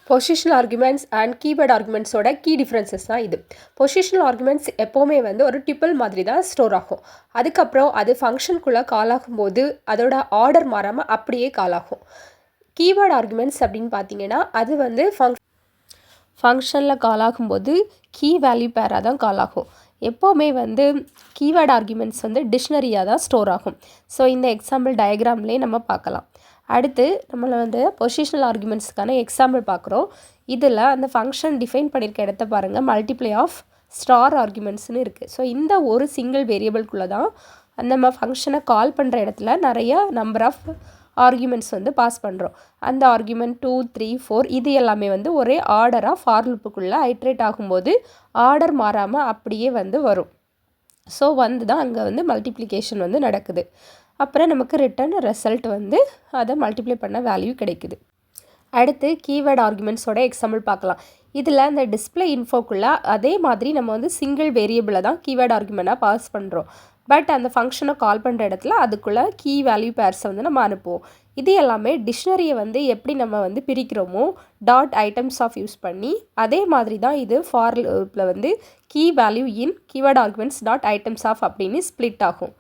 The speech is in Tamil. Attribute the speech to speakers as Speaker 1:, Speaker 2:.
Speaker 1: பொசிஷனல் ஆர்குமெண்ட்ஸ் அண்ட் கீவேர்ட் ஆர்குமெண்ட்ஸோட கீ டிஃப்ரென்சஸ் தான் இது. பொசிஷனல் ஆர்குமெண்ட்ஸ் எப்போவுமே வந்து ஒரு டிப்பிள் மாதிரி தான் ஸ்டோர் ஆகும். அதுக்கப்புறம் அது ஃபங்க்ஷனுக்குள்ளே கால் ஆகும்போது அதோட ஆர்டர் மாறாமல் அப்படியே கால் ஆகும். கீவேர்ட் ஆர்குமெண்ட்ஸ் அப்படின்னு பார்த்தீங்கன்னா அது வந்து ஃபங்க்ஷனில் கால் ஆகும்போது கீ வேல்யூ பேராக தான் கால் ஆகும். எப்போவுமே வந்து கீவேர்ட் ஆர்குமெண்ட்ஸ் வந்து டிக்ஷனரியாக தான் ஸ்டோர் ஆகும். ஸோ இந்த எக்ஸாம்பிள் டயக்ராம்லேயே நம்ம பார்க்கலாம். அடுத்து நம்மளை வந்து பொசிஷனல் ஆர்குமெண்ட்ஸ்க்கான எக்ஸாம்பிள் பார்க்குறோம். இதில் அந்த ஃபங்க்ஷன் டிஃபைன் பண்ணியிருக்க இடத்த பாருங்கள், மல்டிப்ளை ஆஃப் ஸ்டார் ஆர்குமெண்ட்ஸ்னு இருக்குது. ஸோ இந்த ஒரு சிங்கிள் வேரியபிள்குள்ளே தான் நம்ம ஃபங்க்ஷனை கால் பண்ணுற இடத்துல நிறைய நம்பர் ஆஃப் ஆர்குமெண்ட்ஸ் வந்து பாஸ் பண்ணுறோம். அந்த ஆர்குமெண்ட் 2, 3, 4 இது எல்லாமே வந்து ஒரே ஆர்டராக ஃபார் லூப்புக்குள்ளே ஐட்ரேட் ஆகும்போது ஆர்டர் மாறாமல் அப்படியே வந்து வரும். ஸோ வந்து தான் அங்கே வந்து மல்டிப்ளிகேஷன் வந்து நடக்குது. அப்புறம் நமக்கு ரிட்டன் ரிசல்ட் வந்து அதை மல்டிப்ளை பண்ண வேல்யூ கிடைக்குது. அடுத்து கீவேர்ட் ஆர்குமெண்ட்ஸோட எக்ஸாம்பிள் பார்க்கலாம். இதில் அந்த டிஸ்பிளே இன்ஃபோக்குள்ளே அதே மாதிரி நம்ம வந்து சிங்கிள் வேரியபிளை தான் கீவேர்ட் ஆர்குமெண்ட்டாக பாஸ் பண்ணுறோம். பட் அந்த ஃபங்க்ஷனை கால் பண்ணுற இடத்துல அதுக்குள்ளே கீ வேல்யூ பேர்ஸை வந்து நம்ம அனுப்புவோம். இது எல்லாமே டிக்ஷனரியை வந்து எப்படி நம்ம வந்து பிரிக்கிறோமோ டாட் ஐட்டம்ஸ் ஆஃப் யூஸ் பண்ணி அதே மாதிரி தான் இது ஃபார் லூப்பில் வந்து key value in keyword arguments dot items of அப்படின்னு ஸ்ப்ளிட் ஆகும்.